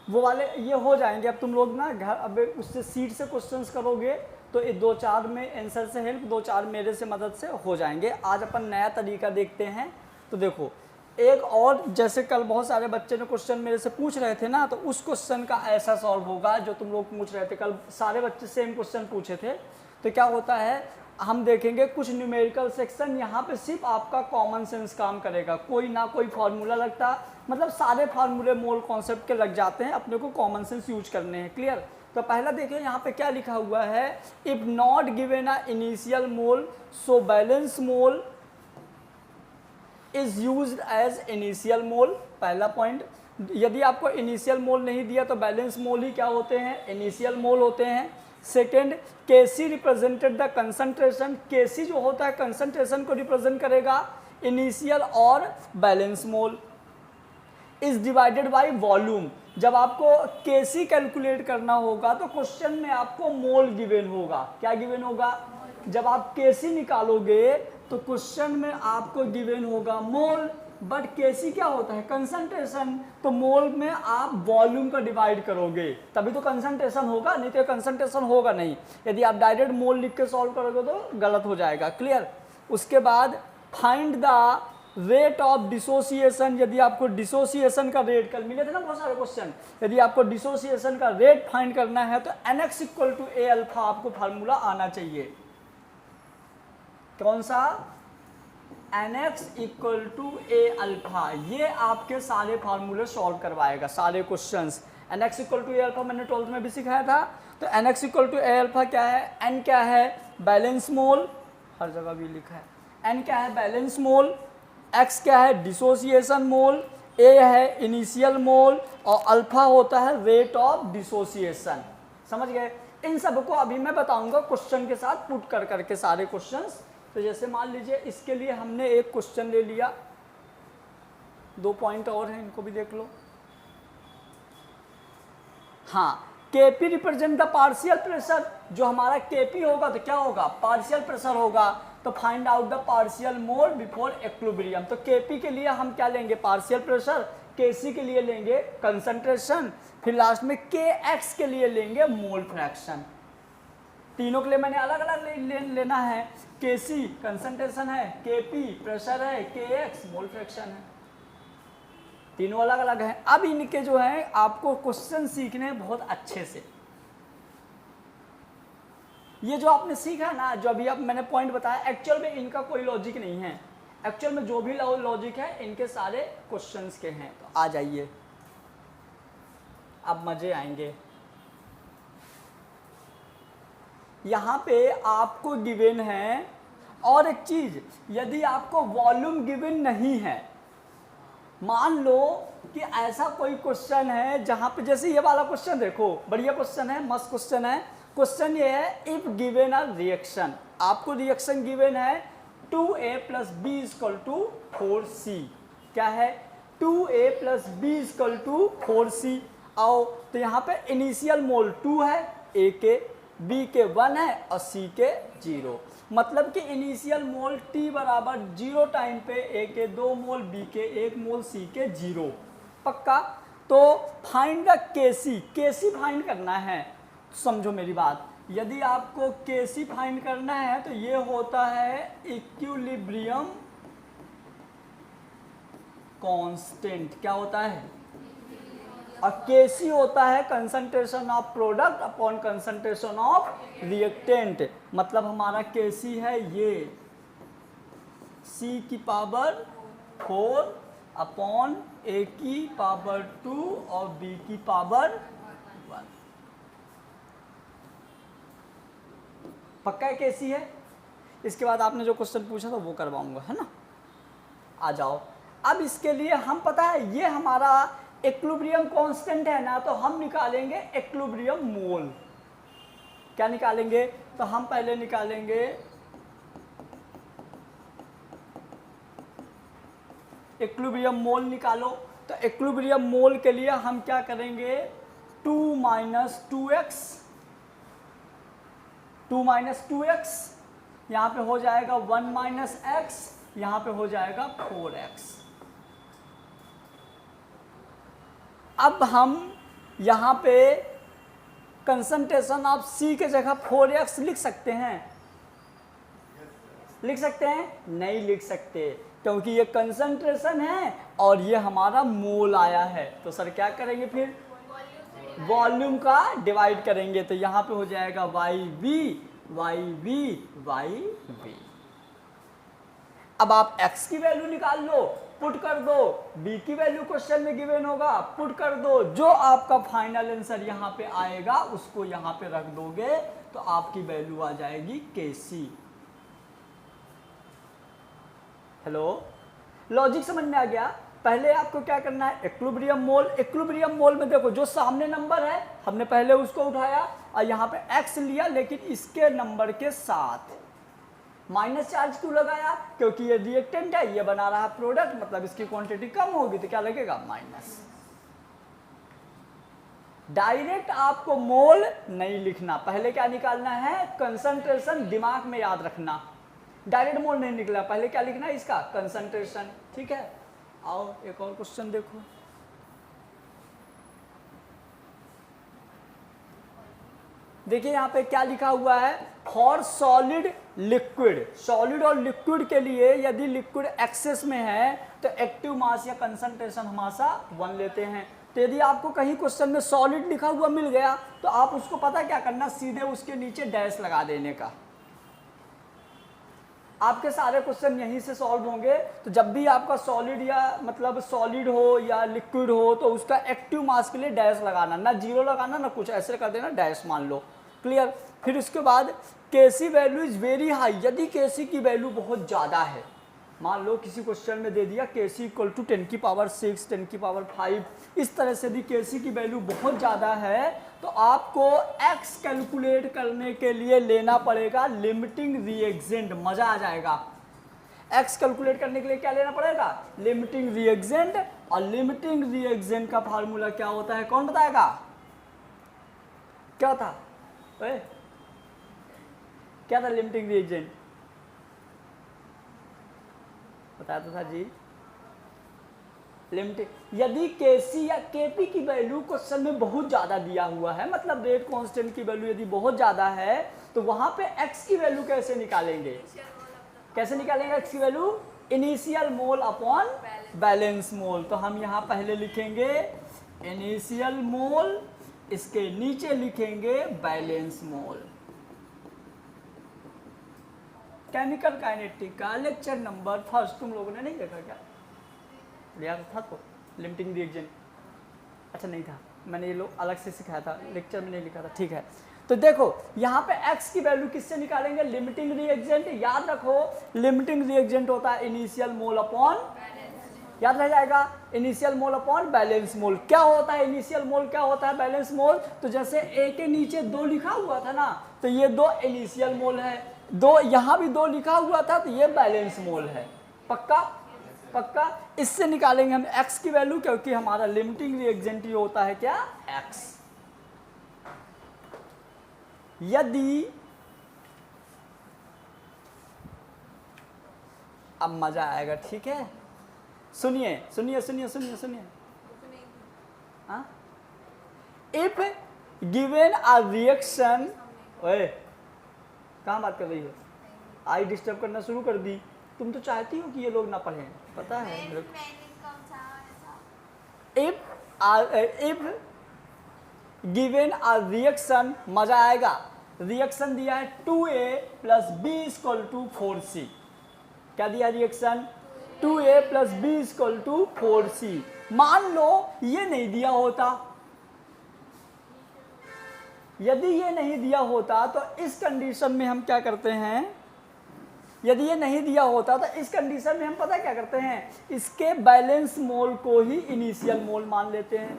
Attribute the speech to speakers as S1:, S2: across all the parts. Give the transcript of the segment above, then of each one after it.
S1: वो वाले ये हो जाएंगे। अब तुम लोग ना घर अब उससे सीट से क्वेश्चंस करोगे तो ये 2-4 में आंसर से हेल्प, 2-4 मेरे से मदद से हो जाएंगे। आज अपन नया तरीका देखते हैं। तो देखो एक और, जैसे कल बहुत सारे बच्चे ने क्वेश्चन मेरे से पूछ रहे थे ना, तो उस क्वेश्चन का ऐसा सॉल्व होगा जो तुम लोग पूछ रहे थे कल। सारे बच्चे सेम क्वेश्चन पूछे थे। तो क्या होता है, हम देखेंगे कुछ न्यूमेरिकल सेक्शन, यहाँ पे सिर्फ आपका कॉमन सेंस काम करेगा, कोई ना कोई फार्मूला लगता, मतलब सारे फार्मूले मोल कॉन्सेप्ट के लग जाते हैं, अपने को कॉमन सेंस यूज करने हैं। क्लियर। तो पहला देखिए यहाँ पे क्या लिखा हुआ है, if not given a initial mole so balance mole is used as initial mole. पहला पॉइंट, यदि आपको इनिशियल मोल नहीं दिया तो बैलेंस मोल ही क्या होते हैं, इनिशियल मोल होते हैं। Second, KC represented the concentration, KC जो होता है कंसंट्रेशन को रिप्रेजेंट करेगा, इनिशियल और balance mole is divided by volume. जब आपको केसी कैलकुलेट करना होगा तो क्वेश्चन में आपको मोल गिवन होगा। क्या गिवन होगा, जब आप केसी निकालोगे तो क्वेश्चन में आपको गिवन होगा मोल, बट केसी क्या होता है कंसंट्रेशन, तो मोल में आप वॉल्यूम का डिवाइड करोगे तभी तो कंसंट्रेशन होगा, नहीं तो कंसंट्रेशन होगा नहीं। यदि आप डायरेक्ट मोल लिख के सॉल्व करोगे तो गलत हो जाएगा। क्लियर। उसके बाद find the rate of dissociation, यदि आपको डिसोसिएशन का रेट, कल मिले थे ना बहुत सारे क्वेश्चन, यदि आपको डिसोसिएशन का रेट फाइंड करना है तो nx equal to A alpha आपको फार्मूला आना चाहिए। कौन सा, nx equal to A alpha, ये आपके सारे फार्मूले सॉल्व करवाएगा, सारे questions. nx equal to A alpha मैंने 12th में भी सिखाया था। तो nx equal to A alpha क्या है, n क्या है बैलेंस मोल, हर जगह भी लिखा है, n क्या है बैलेंस मोल, x क्या है डिसोसिएशन मोल, a है इनिशियल मोल और अल्फा होता है रेट ऑफ डिसोसिएशन। समझ गए। इन सबको अभी मैं बताऊंगा क्वेश्चन के साथ पुट कर करके सारे क्वेश्चंस। तो जैसे मान लीजिए इसके लिए हमने एक क्वेश्चन ले लिया, 2 पॉइंट और हैं, इनको भी देख लो। हाँ, KP represent the partial pressure, जो हमारा केपी होगा तो क्या होगा पार्शियल प्रेशर होगा। तो find out the partial mole before equilibrium. तो केपी के लिए हम क्या लेंगे पार्शियल प्रेशर, केसी के लिए लेंगे कंसंट्रेशन, फिर लास्ट में के एक्स के लिए लेंगे मोल फ्रैक्शन। तीनों के लिए मैंने अलग अलग लेना है, केसी कंसंट्रेशन है, केपी प्रेशर है, के एक्स मोल फ्रैक्शन है, तीनों अलग अलग हैं। अब इनके जो है आपको क्वेश्चन सीखने हैं बहुत अच्छे से। ये जो आपने सीखा ना, जो अभी आप मैंने पॉइंट बताया, एक्चुअल में इनका कोई लॉजिक नहीं है। एक्चुअल में जो भी लॉजिक है इनके सारे क्वेश्चंस के हैं। तो आ जाइए, अब मजे आएंगे। यहाँ पे आपको गिवन है, और एक चीज, यदि आपको वॉल्यूम गिवन नहीं है, मान लो कि ऐसा कोई क्वेश्चन है जहाँ पे, जैसे ये वाला क्वेश्चन देखो, बढ़िया क्वेश्चन है, मस्त क्वेश्चन है। क्वेश्चन ये है, इफ गिवन अ रिएक्शन, आपको रिएक्शन गिवन है 2a + b = 4c। क्या है 2a + b = 4c। आओ, तो यहाँ पे इनिशियल मोल 2 है, a के, b के 1 है और c के 0। मतलब कि इनिशियल मोल t बराबर 0 टाइम पे a के 2 मोल, b के 1 मोल, c के 0। पक्का। तो find the KC, KC find करना है। समझो मेरी बात, यदि आपको केसी फाइंड करना है तो ये होता है इक्विलिब्रियम कांस्टेंट। क्या होता है, और केसी होता है concentration of product upon concentration of reactant. मतलब हमारा केसी है ये c की पावर 4 अपॉन a की पावर 2 और b की पावर 1। पक्का केसी है। इसके बाद आपने जो क्वेश्चन पूछा था वो करवाऊंगा, है ना। आ जाओ, अब इसके लिए हम, पता है ये हमारा इक्विलिब्रियम कांस्टेंट है ना, तो हम निकालेंगे इक्विलिब्रियम मोल। क्या निकालेंगे, तो हम पहले निकालेंगे इक्विलिब्रियम मोल। निकालो, तो इक्विलिब्रियम मोल के लिए हम क्या करेंगे, 2 - 2x, 2 - 2x, यहाँ पे हो जाएगा 1 - x, यहाँ पे हो जाएगा 4x। अब हम यहाँ पे कंसंट्रेशन आप C के जगह 4x लिख सकते हैं, लिख सकते हैं? नहीं लिख सकते, क्योंकि ये कंसंट्रेशन है और ये हमारा मोल आया है। तो सर क्या करेंगे फिर? वॉल्यूम का डिवाइड करेंगे, तो यहाँ पे हो जाएगा YV। अब आप x की वैल्यू निकाल लो, पुट कर दो, b की वैल्यू क्वेश्चन में गिवन होगा, पुट कर दो, जो आपका फाइनल आंसर यहाँ पे आएगा उसको यहाँ पे रख दोगे तो आपकी वैल्यू आ जाएगी Kc। हेलो, लॉजिक समझ में आ गया? पहले आपको क्या करना है? इक्विलिब्रियम मोल। इक्विलिब्रियम मोल में देखो जो सामने नंबर है हमने पहले उसको उठाया और यहाँ पे x लिया, लेकिन इसके नंबर के साथ माइनस चार्ज क्यों लगाया? क्योंकि ये रिएक्टेंट है, ये बना रहा प्रोडक्ट, मतलब इसकी क्वांटिटी कम होगी तो क्या लगेगा? माइनस। डायरेक्ट आपको मोल नहीं लिखना, पहले क्या निकालना है? कंसंट्रेशन। दिमाग में याद रखना, डायरेक्ट मोल नहीं निकला, पहले क्या लिखना है? इसका कंसंट्रेशन। ठीक है, आओ एक और क्वेश्चन देखो। देखिए यहाँ पे क्या लिखा हुआ है? For solid liquid. सॉलिड और लिक्विड के लिए यदि लिक्विड एक्सेस में है तो एक्टिव मास या कंसंट्रेशन हमेशा 1 लेते हैं। तो यदि आपको कहीं क्वेश्चन में सॉलिड लिखा हुआ मिल गया तो आप उसको पता क्या करना? सीधे उसके नीचे डैश लगा देने का। आपके सारे क्वेश्चन यहीं से सॉल्व होंगे। तो जब भी आपका सॉलिड या मतलब सॉलिड हो या लिक्विड हो तो उसका एक्टिव मास के लिए डैश लगाना, ना जीरो लगाना ना कुछ, ऐसे कर देना, डैश मान लो। क्लियर? फिर उसके बाद Kc value is very high. यदि Kc की वैल्यू बहुत ज़्यादा है, मान लो किसी क्वेश्चन में दे दिया Kc इक्वल टू 10 की पावर 6, 10 की पावर 5, इस तरह से यदि Kc की वैल्यू बहुत ज़्यादा है तो आपको x कैलकुलेट करने के लिए लेना पड़ेगा लिमिटिंग रिएक्जेंट। मज़ा आ जाएगा। x कैलकुलेट करने के लिए क्या लेना पड़ेगा? लिमिटिंग रिएक्जेंट। और लिमिटिंग रिएक्जेंट का फार्मूला क्या होता है? कौन बताएगा? क्या था? क्या था लिमिटिंग रिएक्जेंट? बताया तो था जी। लिमिटिंग, यदि Kc या Kp की वैल्यू क्वेश्चन में बहुत ज्यादा दिया हुआ है, मतलब रेट कांस्टेंट की वैल्यू यदि बहुत ज्यादा है तो वहां पे x की वैल्यू कैसे निकालेंगे? कैसे निकालेंगे x की value? Initial mole upon balance mole. तो हम यहाँ पहले लिखेंगे इनिशियल मोल, इसके नीचे लिखेंगे बैलेंस मोल। केमिकल काइनेटिक का लेक्चर नंबर 1 तुम लोगों ने नहीं देखा क्या? लिया था तो लिमिटिंग रिएक्जेंट। अच्छा नहीं था, मैंने ये लोग अलग से सिखाया था, लेक्चर में नहीं लिखा था। ठीक है, तो देखो यहाँ पे x की वैल्यू किससे निकालेंगे? लिमिटिंग रिएक्जेंट। याद रखो लिमिटिंग रिएक्जेंट होता है इनिशियल मोल अपॉन, याद रह जाएगा, इनिशियल मोल अपॉन बैलेंस मोल। क्या होता है इनिशियल मोल, क्या होता है बैलेंस मोल? तो जैसे a के नीचे 2 लिखा हुआ था ना, तो ये 2 इनिशियल मोल है, 2 यहाँ भी 2 लिखा हुआ था तो ये बैलेंस मोल है। पक्का? पक्का। इससे निकालेंगे हम x की वैल्यू, क्योंकि हमारा लिमिटिंग रिएक्जेंट ही होता है क्या? x। यदि, अब मजा आएगा, ठीक है? सुनिए सुनिए सुनिए सुनिए सुनिए। हाँ, इफ गिवन अ रिएक्शन, ओए कहाँ बात कर रही हो? आई डिस्टर्ब करना शुरू कर दी। तुम तो चाहती हो कि ये लोग ना पढ़ें, पता है मेरे को। इफ गिवन अ रिएक्शन, मजा आएगा। रिएक्शन दिया है 2a plus b equal to 4c। क्या दिया reaction? 2a plus b equal to 4c। मान लो ये नहीं दिया होता, यदि ये नहीं दिया होता तो इस कंडीशन में हम क्या करते हैं? यदि ये नहीं दिया होता तो इस कंडीशन में हम पता क्या करते हैं? इसके बैलेंस मोल को ही इनिशियल मोल मान लेते हैं।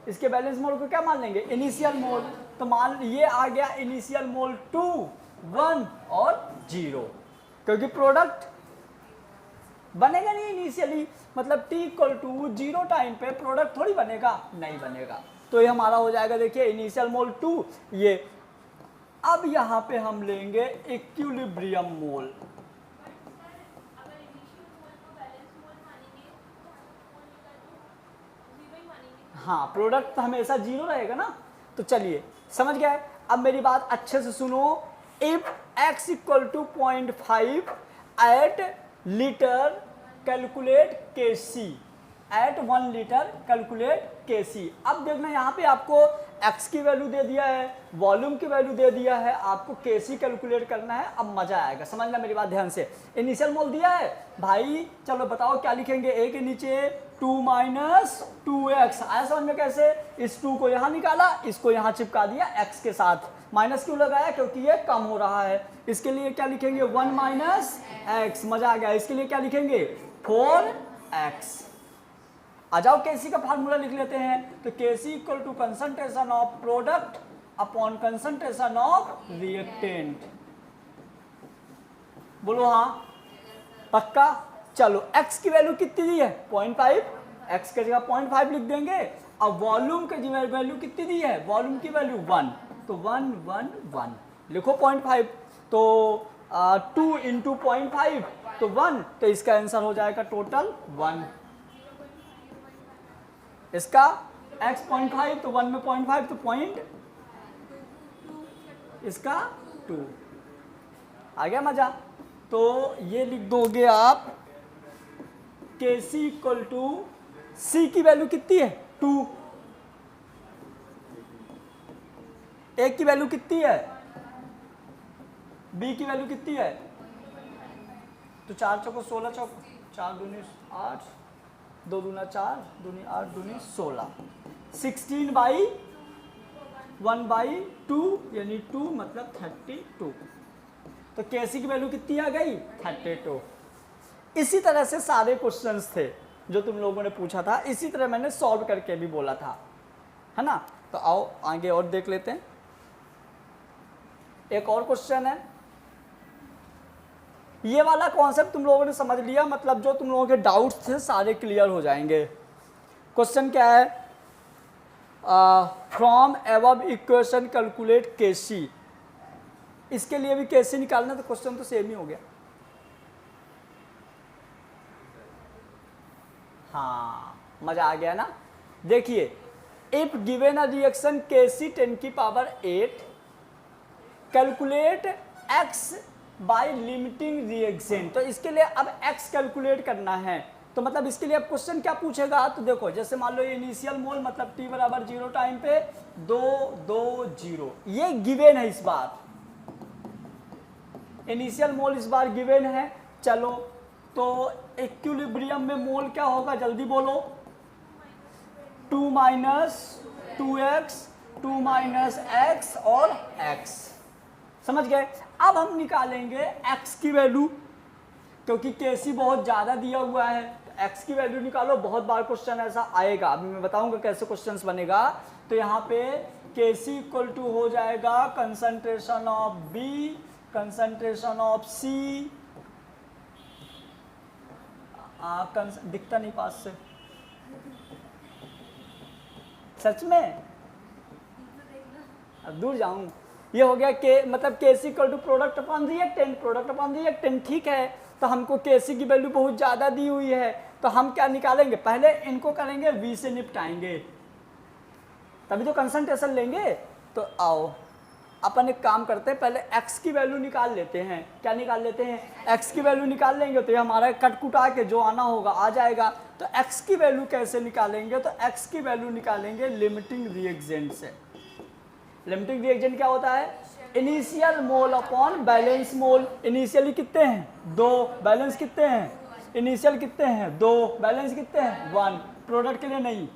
S1: इसके बैलेंस मोल को क्या मान लेंगे? इनिशियल मोल। तो मान ये आ गया इनिशियल मोल 2, 1 और 0, क्योंकि प्रोडक्ट बनेगा नहीं इनिशियली, मतलब t इक्वल टू 0 टाइम पे प्रोडक्ट थोड़ी बनेगा, नहीं बनेगा। तो ये हमारा हो जाएगा, देखिए इनिशियल मोल 2 ये। अब यहाँ पे हम लेंगे इक्विलिब्रियम मोल। हाँ, प्रोडक्ट हमेशा जीरो रहेगा ना। तो चलिए समझ गए। अब मेरी बात अच्छे से सुनो। If x equal to 0.5 at litre calculate Kc, at 1 litre calculate Kc। अब देखना यहाँ पे आपको x की वैल्यू दे दिया है, वॉल्यूम की वैल्यू दे दिया है, आपको Kc कैलकुलेट करना है। अब मजा आएगा, समझना मेरी बात ध्यान से। इनिशियल मोल दिया है भाई, चलो बताओ क्या लिखेंगे। a के नीचे 2 माइनस 2x आया समझ में कैसे। इस 2 को यहाँ निकाला, इसको यहाँ चिपका दिया x के साथ। माइनस क्यों लगाया, क्योंकि ये कम हो रहा है। इसके लिए क्या लिखेंगे 1 माइनस x, मजा आ गया। इसके लिए क्या लिखेंगे 4x। आ जाओ Kc का फार्मूला लिख लेते हैं। तो Kc equal to concentration of product upon concentration of reactant. बोलो हाँ, पक्का। चलो x की वैल्यू कितनी दी है 0.5, x की जगह 0.5 लिख देंगे। अब वॉल्यूम की वैल्यू कितनी दी है, वॉल्यूम की वैल्यू 1, तो 1 1 1 लिखो 0.5। तो 2 इंटू 0.5 तो 1, तो इसका आंसर हो जाएगा टोटल 1। इसका x 0.5 तो 1 में 0.5 तो पॉइंट, इसका 2। आ गया मजा। तो ये लिख दोगे आप Kc इक्वल टू C की वैल्यू कितनी है 2, A की वैल्यू कितनी है, B की वैल्यू कितनी है। तो 4 चौको 16 चौक, 4 दूनी 8, 2 दूना 4, दूनी 8, दूनी 16, 16/1/2 यानी 2 मतलब 32। तो Kc की वैल्यू कितनी आ गई 32। इसी तरह से सारे क्वेश्चंस थे जो तुम लोगों ने पूछा था, इसी तरह मैंने सॉल्व करके भी बोला था, है ना। तो आओ आगे और देख लेते हैं। एक और क्वेश्चन है। ये वाला कॉन्सेप्ट तुम लोगों ने समझ लिया, मतलब जो तुम लोगों के डाउट्स थे सारे क्लियर हो जाएंगे। क्वेश्चन क्या है, from above equation calculate Kc। इसके लिए भी Kc निकालना, तो क्वेश्चन तो सेम ही हो गया। हाँ, मजा आ गया ना। देखिए, if given a reaction Kc 10⁸ calculate x by limiting reaction. तो इसके लिए अब x कैलकुलेट करना है। तो मतलब इसके लिए अब क्वेश्चन क्या पूछेगा, तो देखो जैसे मान लो ये इनिशियल मोल मतलब t बराबर 0 टाइम पे 2 2 0, ये गिवन है इस बार। इनिशियल मोल इस बार गिवन है। चलो तो इक्विलिब्रियम में मोल क्या होगा, जल्दी बोलो। 2 माइनस 2x, 2 माइनस x और x। समझ गए। अब हम निकालेंगे x की वैल्यू, क्योंकि Kc बहुत ज़्यादा दिया हुआ है। तो x की वैल्यू निकालो, बहुत बार क्वेश्चन ऐसा आएगा, अभी मैं बताऊंगा कैसे क्वेश्चंस बनेगा। तो यहाँ पे Kc इक्वल टू हो जाएगा concentration of B, concentration of C, दिखता नहीं पास से, सच में अब दूर जाऊं। ये हो गया के मतलब Kc equal to product upon reactant, product upon reactant, ठीक है। तो हमको Kc की वैल्यू बहुत ज़्यादा दी हुई है, तो हम क्या निकालेंगे, पहले इनको करेंगे V से निपटाएंगे, तभी तो कंसंट्रेशन लेंगे। तो आओ अपन एक काम करते हैं, पहले x की वैल्यू निकाल लेते हैं। क्या निकाल लेते हैं, x की वैल्यू निकाल लेंगे तो ये हमारा कट कुटा के जो आना होगा आ जाएगा। तो x की वैल्यू कैसे निकालेंगे, तो x की वैल्यू निकालेंगे लिमिटिंग रिएक्टेंट से। लिमिटिंग रिएक्टेंट क्या होता है, इनिशियल मोल अपॉन बैलेंस मोल। इनिशियली कितने हैं 2, बैलेंस कितने हैं, इनिशियल कितने हैं 2, बैलेंस कितने हैं 1। प्रोडक्ट के लिए नहीं,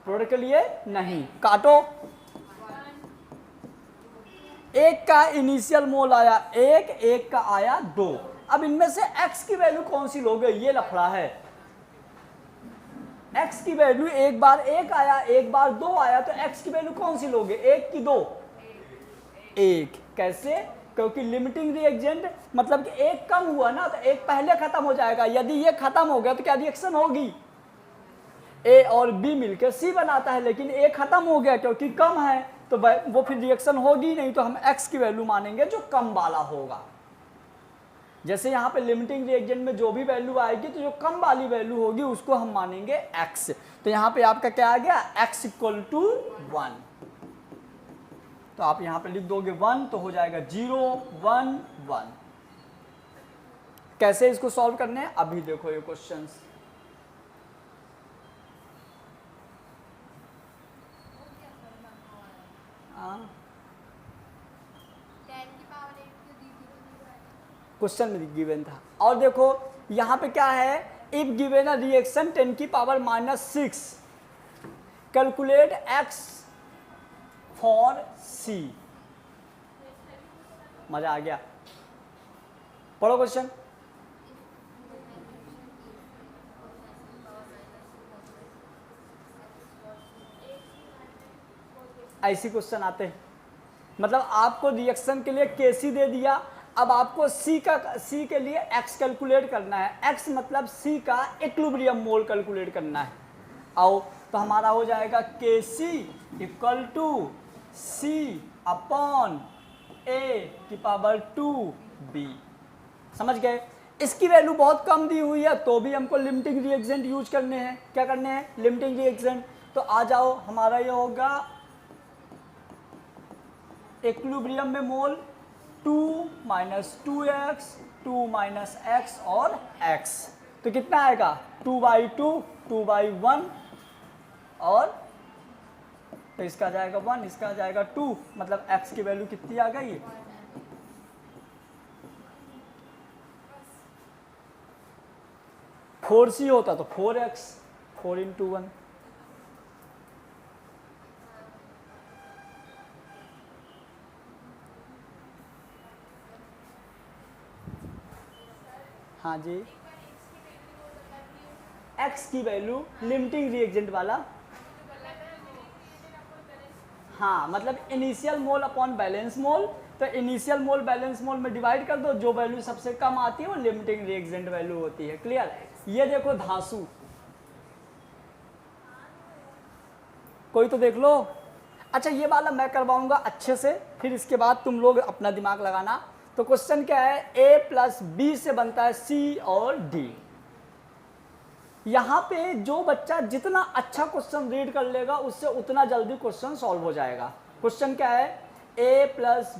S1: प्रोडक्ट के लिए नहीं, काटो। एक का इनिशियल मोल आया 1, एक का आया 2। अब इनमें से x की वैल्यू कौन सी लोगे, ये लफड़ा है। x की वैल्यू एक बार 1 आया, एक बार 2 आया, तो x की वैल्यू कौन सी लोगे, 1 की 2, 1। कैसे, क्योंकि लिमिटिंग रिएक्टेंट मतलब कि एक कम हुआ ना, तो एक पहले खत्म हो जाएगा। यदि ये खत्म हो गया तो क्या रिएक्शन होगी, A और B मिलकर C बनाता है, लेकिन A खत्म हो गया क्योंकि कम है, तो वो फिर रिएक्शन होगी नहीं। तो हम x की वैल्यू मानेंगे जो कम वाला होगा। जैसे यहाँ पे लिमिटिंग रिएक्टेंट में जो भी वैल्यू आएगी, तो जो कम वाली वैल्यू होगी उसको हम मानेंगे x। तो यहाँ पे आपका क्या आ गया, x इक्वल टू 1। तो आप यहाँ पे लिख दोगे 1 तो हो जाएगा 0 1 1। कैसे इसको सॉल्व करने हैं अभी देखो ये क्वेश्चंस। क्वेश्चन में गिवन था। और देखो यहाँ पे क्या है, इफ गिवन अ रिएक्शन 10 की power -6 calculate x for c। मजा आ गया, पढ़ो क्वेश्चन। ऐसी क्वेश्चन आते हैं, मतलब आपको रिएक्शन के लिए Kc दे दिया, अब आपको C के लिए x कैलकुलेट करना है। x मतलब C का इक्विलिब्रियम मोल कैलकुलेट करना है। आओ तो हमारा हो जाएगा Kc equal to C upon A⁴ समझ गए। इसकी वैल्यू बहुत कम दी हुई है तो भी हमको लिमिटिंग रिएक्टेंट यूज करने हैं। क्या करने हैं, लिमिटिंग रिएक्टेंट। तो आ जाओ, हमारा ये होगा इक्विलिब्रियम में मोल 2 - 2x 2 - x और x, तो कितना आएगा 2/2 2/1 और तो इसका जाएगा 1 इसका जाएगा 2, मतलब x की वैल्यू कितनी आ गई, 4c होता तो 4x 4 × 1। हाँ जी, x की वैल्यू लिमिटिंग रिएक्टेंट वाला, हाँ मतलब initial mole upon balance mole. तो इनिशियल मोल बैलेंस मोल में डिवाइड कर दो, जो वैल्यू सबसे कम आती है वो लिमिटिंग रिएक्टेंट वैल्यू होती है। क्लियर। ये देखो धांसू, कोई तो देख लो। अच्छा ये वाला मैं करवाऊंगा अच्छे से, फिर इसके बाद तुम लोग अपना दिमाग लगाना। तो क्वेश्चन क्या है, a + b से बनता है c और d। यहाँ पे जो बच्चा जितना अच्छा क्वेश्चन रीड कर लेगा उससे उतना जल्दी क्वेश्चन सॉल्व हो जाएगा। क्वेश्चन क्या है, a +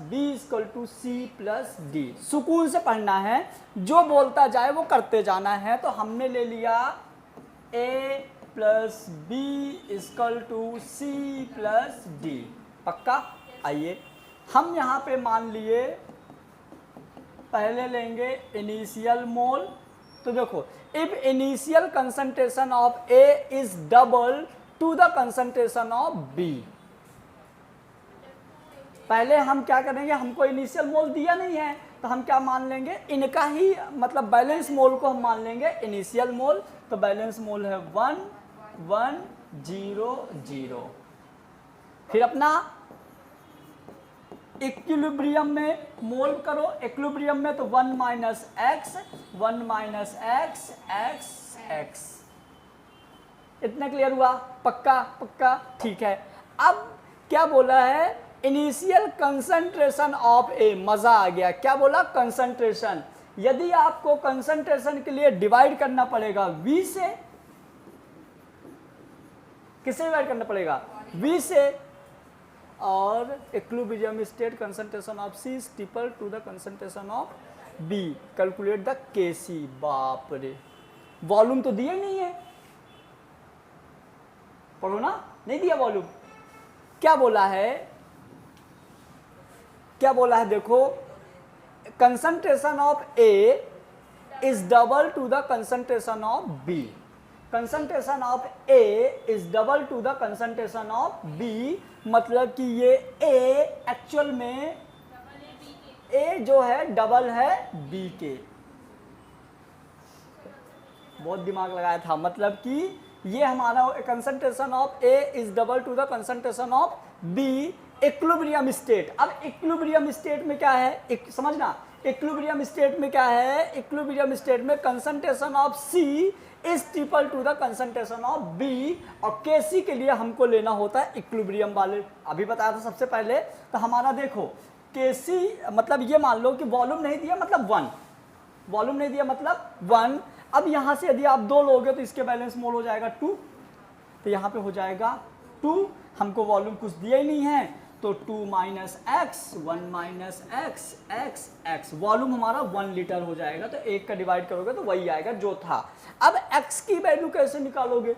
S1: b = c + d। सुकून से पढ़ना है, जो बोलता जाए वो करते जाना है। तो हमने ले लिया a + b = c + d, पक्का। आइए हम यहाँ पे मान लिए, पहले लेंगे इनिशियल मोल। तो देखो if initial concentration of A is double to the concentration of B, पहले हम क्या करेंगे, हमको इनिशियल मोल दिया नहीं है तो हम क्या मान लेंगे, इनका ही मतलब बैलेंस मोल को हम मान लेंगे इनिशियल मोल। तो बैलेंस मोल है 1 1 0 0। फिर अपना इक्विलिब्रियम में मोल करो, इक्विलिब्रियम में तो 1 - x 1 - x x x। इतना क्लियर हुआ, पक्का पक्का, ठीक है। अब क्या बोला है, इनिशियल कंसंट्रेशन ऑफ ए, मजा आ गया। क्या बोला, कंसंट्रेशन। यदि आपको कंसंट्रेशन के लिए डिवाइड करना पड़ेगा V से, किससे डिवाइड करना पड़ेगा, V से, और equilibrium state concentration of C is equal to the concentration of B, calculate the Kc। बाप रे, वॉल्यूम तो दिया ही नहीं है, पढ़ो ना, नहीं दिया वॉल्यूम। क्या बोला है, क्या बोला है, देखो concentration of A is double to the concentration of B, concentration of A is double to the concentration of B, मतलब कि ये A एक्चुअल में A जो है डबल है B के। बहुत दिमाग लगाया था, मतलब कि ये हमारा concentration of A is double to the concentration of B equilibrium state. अब इक्विलिब्रियम स्टेट में क्या है, समझना, इक्विलिब्रियम स्टेट में क्या है, इक्विलिब्रियम स्टेट में concentration of C is equal to the concentration of B, और Kc के लिए हमको लेना होता है इक्विलिब्रियम वाले, अभी बताया था सबसे पहले। तो हमारा देखो Kc मतलब ये मान लो कि वॉल्यूम नहीं दिया मतलब 1, वॉल्यूम नहीं दिया मतलब 1। अब यहाँ से यदि आप 2 लोगे तो इसके बैलेंस मोल हो जाएगा 2। तो यहाँ पे हो जाएगा 2, हमको वॉल्यूम कुछ दिया ही नहीं है तो 2 minus x 1 minus x x x, volume हमारा 1 लीटर हो जाएगा। तो 1 का डिवाइड करोगे तो वही आएगा जो था। अब x की वैल्यू कैसे निकालोगे?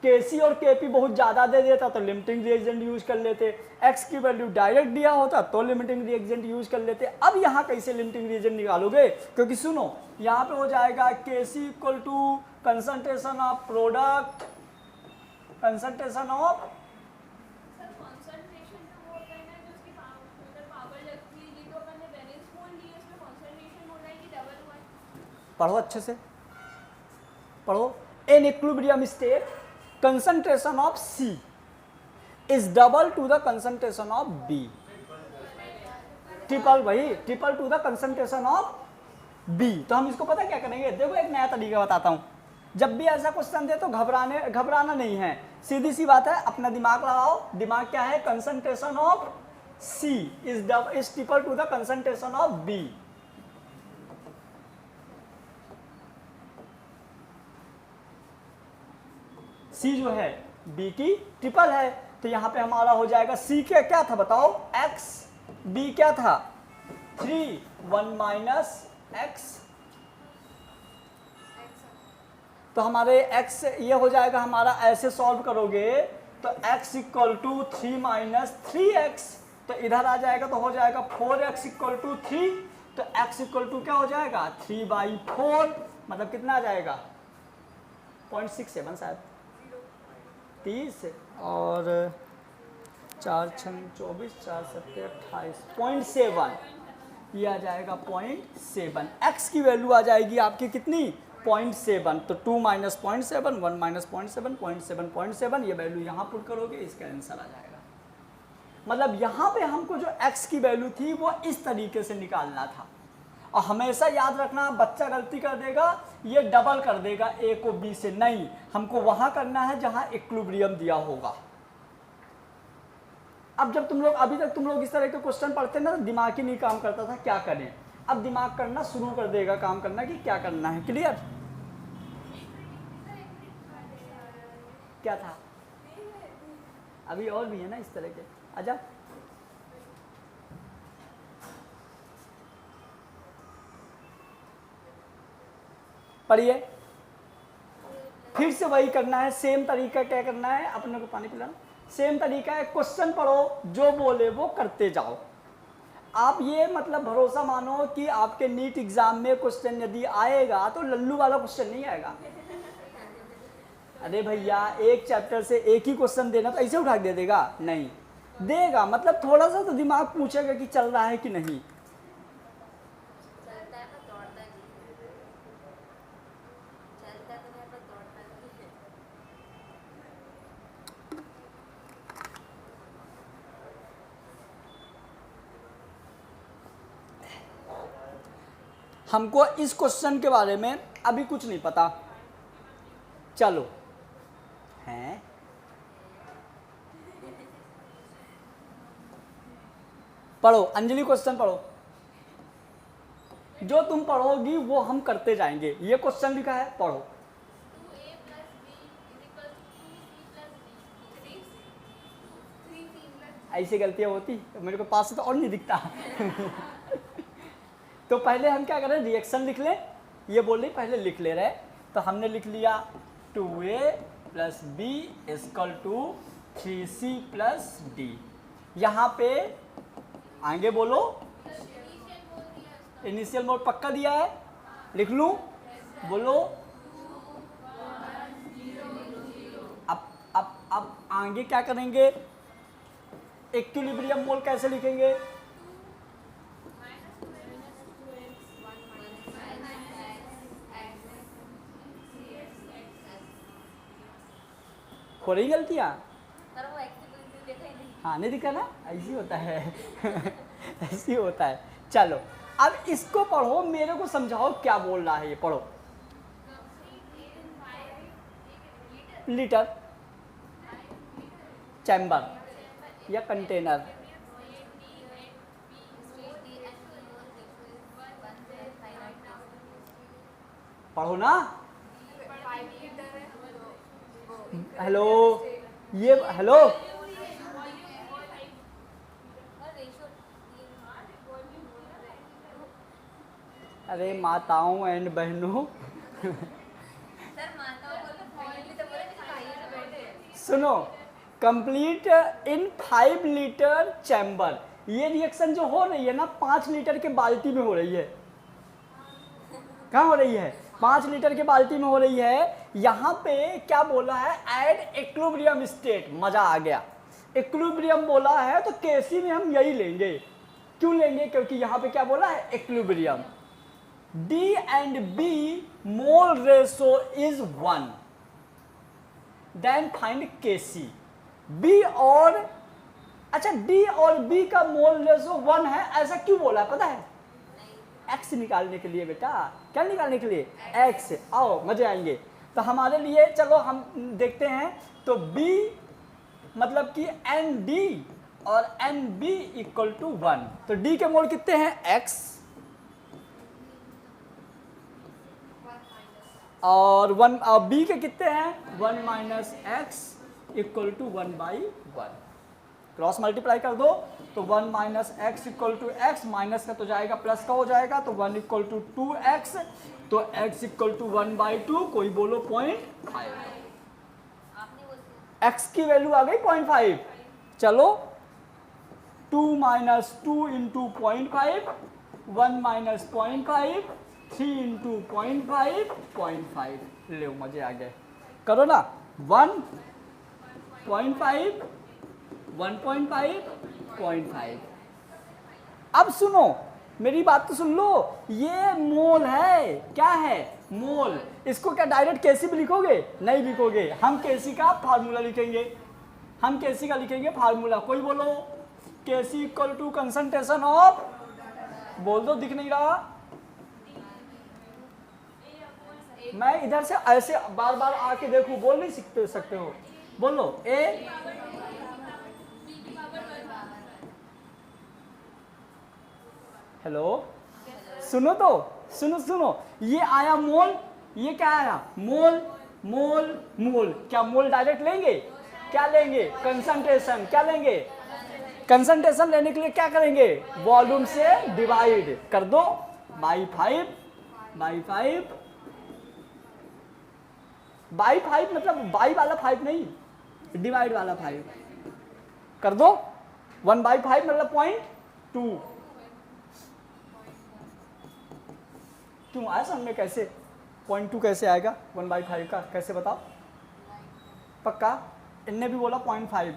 S1: Kc और Kp बहुत ज़्यादा दे देता तो लिमिटिंग रिएजेंट यूज कर लेते, x की वैल्यू डायरेक्ट दिया होता तो लिमिटिंग रिएजेंट यूज कर लेते। अब यहाँ कैसे लिमिटिंग रिएजेंट निकालोगे? क्योंकि सुनो यहाँ पे हो जाएगा Kc equal to concentration of product, concentration of, पढ़ो अच्छे से पढ़ो। In equilibrium state concentration of C is double to the concentration of B, triple, वही triple to the concentration of B। तो हम इसको पता क्या करेंगे, देखो एक नया तरीका बताता हूं। जब भी ऐसा क्वेश्चन दे तो घबराना नहीं है, सीधी सी बात है, अपना दिमाग लगाओ। दिमाग क्या है? Concentration of C is triple to the concentration of B। C जो है B की ट्रिपल है, तो यहाँ पे हमारा हो जाएगा C क्या था बताओ? X, B क्या था? 3, 1 माइनस X, तो हमारे X ये हो जाएगा हमारा, ऐसे सॉल्व करोगे तो X equal to 3 minus 3X, तो इधर आ जाएगा तो हो जाएगा 4X इक्वल टू 3, तो X इक्वल टू क्या हो जाएगा? 3/4, मतलब कितना आ जाएगा? 0.67 शायद, 30 और 4 6 24 4 7 28, 0.7, ये आ जाएगा 0.7। x की वैल्यू आ जाएगी आपकी कितनी? 0.7। तो 2 माइनस 0.7, 1 माइनस 0.7, 0.7, 0.7, ये वैल्यू यहाँ पुट करोगे, इसका आंसर आ जाएगा। मतलब यहाँ पे हमको जो x की वैल्यू थी वो इस तरीके से निकालना था। और हमेशा याद रखना, बच्चा गलती कर देगा, ये डबल कर देगा a को b से, नहीं, हमको वहां करना है जहां इक्विलिब्रियम दिया होगा। अब जब तुम लोग, अभी तक तुम लोग इस तरह के क्वेश्चन पढ़ते ना तो दिमाग ही नहीं काम करता था क्या करें, अब दिमाग करना शुरू कर देगा काम करना कि क्या करना है। क्लियर? क्या था? अभी और भी है ना इस तरह के। आजा, पढ़िए, फिर से वही करना है, सेम तरीका। क्या करना है? अपने को पानी पिलाना, सेम तरीका है। क्वेश्चन पढ़ो, जो बोले वो करते जाओ। आप ये मतलब भरोसा मानो कि आपके नीट एग्जाम में क्वेश्चन यदि आएगा तो लल्लू वाला क्वेश्चन नहीं आएगा। अरे भैया, एक चैप्टर से एक ही क्वेश्चन देना तो ऐसे उठा के दे देगा? नहीं देगा, मतलब थोड़ा सा तो दिमाग पूछेगा कि चल रहा है कि नहीं। हमको इस क्वेश्चन के बारे में अभी कुछ नहीं पता, चलो हैं, पढ़ो अंजलि, क्वेश्चन पढ़ो, जो तुम पढ़ोगी वो हम करते जाएंगे। ये क्वेश्चन लिखा है, पढ़ो। ऐसी गलतियां होती मेरे को पास से तो और नहीं दिखता। तो पहले हम क्या करें, रिएक्शन लिख लें। ये बोल रही पहले लिख ले रहे, तो हमने लिख लिया 2a plus B equal to 3c plus D. यहाँ पे आगे बोलो, इनिशियल मोड पक्का दिया है, लिख लूं? बोलो। अब आगे क्या करेंगे? इक्विलिब्रियम मोल कैसे लिखेंगे? हो रही गलतियाँ? हाँ, नहीं दिखा ना, ऐसी होता है। ऐसी होता है। चलो अब इसको पढ़ो, मेरे को समझाओ क्या बोल रहा है ये, पढ़ो। लीटर, चैम्बर या कंटेनर, पढ़ो ना। हेलो, ये हेलो, अरे माताओं एंड बहनों सुनो, कंप्लीट इन 5 लीटर चैम्बर, ये रिएक्शन जो हो रही है ना 5 लीटर के बाल्टी में हो रही है। कहाँ हो रही है? 5 लीटर के बाल्टी में हो रही है। यहाँ पे क्या बोला है? At equilibrium state. मजा आ गया, इक्विलिब्रियम बोला है तो केसी में हम यही लेंगे। क्यों लेंगे? क्योंकि यहाँ पे क्या बोला है? Equilibrium. D and B mole ratio is 1, then find Kc। B और अच्छा D और B का मोल रेशो 1 है, ऐसा क्यों बोला पता है? X निकालने के लिए बेटा। क्या निकालने के लिए? X। आओ मजे आएंगे। तो हमारे लिए चलो हम देखते हैं। तो B मतलब कि ND और NB इक्वल टू 1। तो D के मोल कितने हैं? X और 1 B के कितने हैं? 1 minus X equal to 1/1। Cross multiply कर दो तो 1 minus X equal to X, minus का तो जाएगा प्लस का हो जाएगा, तो 1 इक्वल टू 2x, तो x इक्वल टू 1/2। कोई बोलो 0.5। x की वैल्यू आ गई 0.5। चलो 2 माइनस 2 इंटू 0.5, 1 माइनस 0.5, 3 इंटू 0.5, 0.5। ले मजे आ गए, करो ना। 1.5, 1.5, 0.5। अब सुनो मेरी बात तो सुन लो, ये मोल है। क्या है? मोल। इसको क्या डायरेक्ट केसी भी लिखोगे? नहीं लिखोगे, हम केसी का फार्मूला लिखेंगे। हम केसी का लिखेंगे फार्मूला। कोई बोलो केसी इक्वल टू कंसंट्रेशन ऑफ, बोल दो, दिख नहीं रहा। मैं इधर से ऐसे बार बार आके देखूं, बोल नहीं सकते हो? बोलो ए, हेलो, सुनो तो, सुनो, ये आया मोल, ये क्या आया? मोल, मोल, मोल। क्या मोल डायरेक्ट लेंगे? क्या लेंगे? कंसंट्रेशन। क्या लेंगे? कंसंट्रेशन लेने के लिए क्या करेंगे? वॉल्यूम से डिवाइड कर दो बाई 5, बाई 5 मतलब बाई वाला 5 नहीं, डिवाइड वाला 5 कर दो। 1/5 मतलब 0.2। क्यों आया समझ में? कैसे 0.2 कैसे आएगा 1/5 का? कैसे बताओ? पक्का? इनने भी बोला 0.5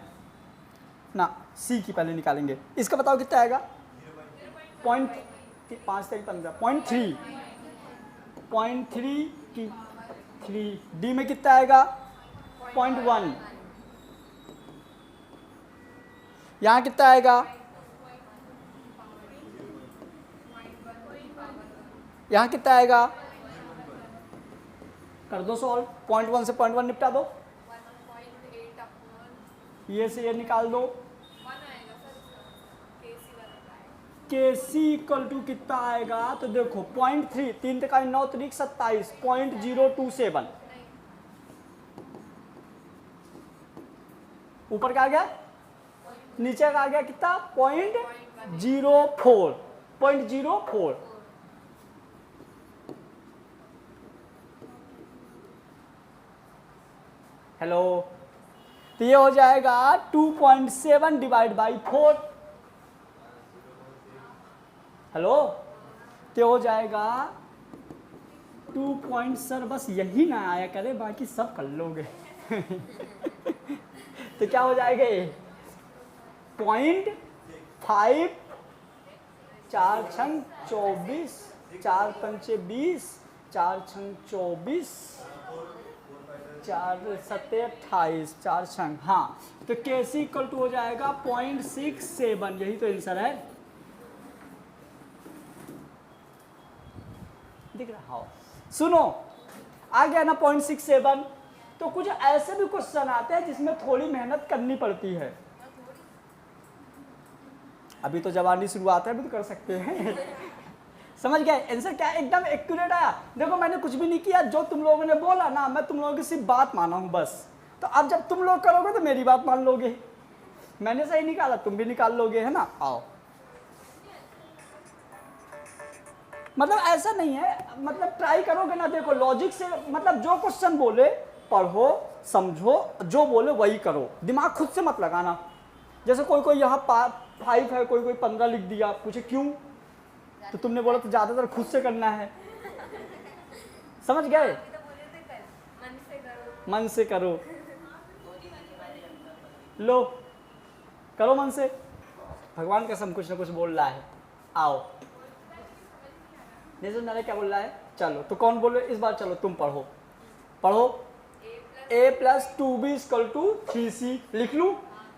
S1: ना। सी की पहले निकालेंगे। इसका बताओ कितना आएगा? 0.3 की 3। डी में कितना आएगा? 0.1। यहाँ कितना आएगा? यहाँ कितना आएगा? कर दो सॉल्व। 0.1 से 0.1 निपटा दो। ये से ये निकाल दो। Kc इक्वल टू कितना आएगा? तो देखो 0.3, 3 × 9 = 27, 0.027। ऊपर का आ गया, नीचे का आ गया कितना? 0.04, 0.04। हेलो, तो ये हो जाएगा 2.7 डिवाइड बाई 4। हेलो, तो हो जाएगा 2 सर बस यही ना आया करे, बाकी सब कर लोगे। तो क्या हो जाएगा? 0.5, 4 छंग 24, 4 पंचे 20, 4 छंग 24, 4 सत्ते 28, 4 छंग। हाँ, तो Kc इक्वल टू हो जाएगा 0.67। यही तो आंसर है। दिख रहा हो? सुनो, आ गया ना 0.67। तो कुछ ऐसे भी क्वेश्चन आते हैं जिसमें थोड़ी मेहनत करनी पड़ती है। अभी तो जवानी शुरुआत है, अभी तो कर सकते हैं। समझ गए? आंसर क्या एकदम एक्यूरेट आया। देखो मैंने कुछ भी नहीं किया, जो तुम लोगों ने बोला ना, मैं तुम लोगों की सिर्फ बात माना हूं बस। तो अब जब तुम लोग करोगे तो मेरी बात मान लोगे, मैंने सही निकाला तुम भी निकाल लोगे, है ना। आओ, मतलब ऐसा नहीं है, मतलब ट्राई करोगे ना, देखो लॉजिक से, मतलब जो क्वेश्चन बोले पढ़ो समझो, जो बोले वही करो, दिमाग खुद से मत लगाना। जैसे कोई यहाँ 5 है, कोई 15 लिख दिया, पूछे क्यों, तो तुमने बोला तो ज़्यादातर खुद से करना है, समझ गए, मन से करो, लो करो मन से, भगवान कसम कुछ ना कुछ बोल रहा है। आओ, नहीं सुन रहे क्या बोल रहा है, चलो तो कौन बोल रहे इस बार, चलो तुम पढ़ो, पढ़ो। a plus 2b equal to 3c लिख लूँ,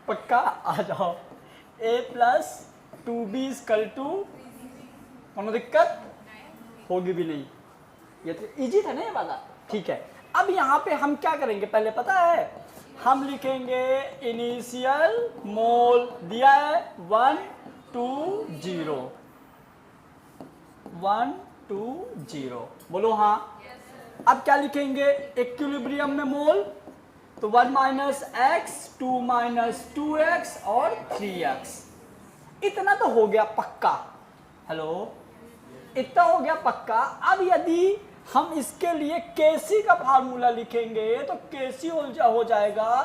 S1: पक्का, आ जाओ। a plus 2b equal to, कोनो दिक्कत होगी भी नहीं, ये तो इजी था ना ये वाला, ठीक है। अब यहाँ पे हम क्या करेंगे पहले पता है, हम लिखेंगे इनिशियल मोल, दिया है 1 2 0, 1 2 0, बोलो हाँ। अब क्या लिखेंगे इक्विलिब्रियम में मोल, तो 1 माइनस एक्स, 2 माइनस 2x और 3x, इतना तो हो गया पक्का, हेलो, इतना हो गया पक्का। अब यदि हम इसके लिए केसी का फार्मूला लिखेंगे तो केसी हो जाएगा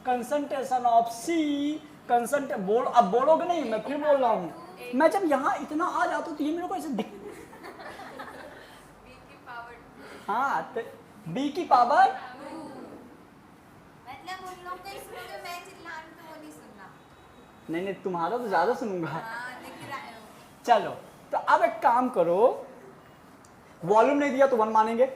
S1: कंसंट्रेशन ऑफ सी, अब बोलोगे नहीं, मैं फिर बोल रहा हूँ, मैं जब यहाँ इतना आ जाता हूँ तो ये मेरे को ऐसे दिख, हाँ तो b की पावर,
S2: मतलब उन लोग का सुनोगे, मैं चिल्लाऊं तो वो नहीं सुनना।
S1: नहीं तुम्हारा तो ज्यादा सुनूंगा।
S2: हाँ, दिख रहा है।
S1: चलो तो अब एक काम करो, वॉल्यूम नहीं दिया तो 1 मानेंगे,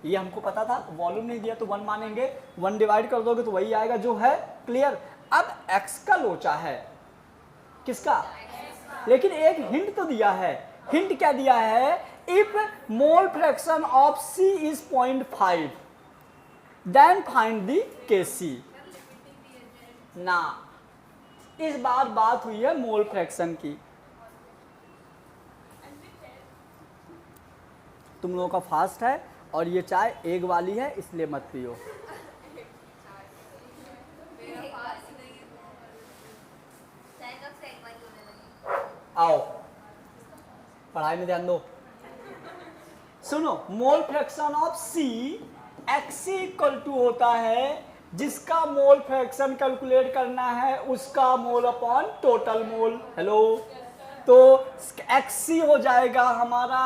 S1: ये हमको पता था, वॉल्यूम नहीं दिया तो 1 मानेंगे, 1 डिवाइड कर दोगे तो वही आएगा जो है, क्लियर। अब x का लोचा है, किसका, लेकिन एक हिंट तो दिया है, हिंट क्या दिया है, if mole fraction of c is 0.5 then find the Kc ना, इस बार बात हुई है मोल फ्रैक्शन की। तुम लोगों का फास्ट है और ये चाय एग वाली है इसलिए मत पियो, आओ पढ़ाई में ध्यान दो, सुनो, mole fraction of C XC equal to होता है जिसका मोल फ्रैक्शन कैलकुलेट करना है उसका mole upon total mole, hello, तो XC हो जाएगा हमारा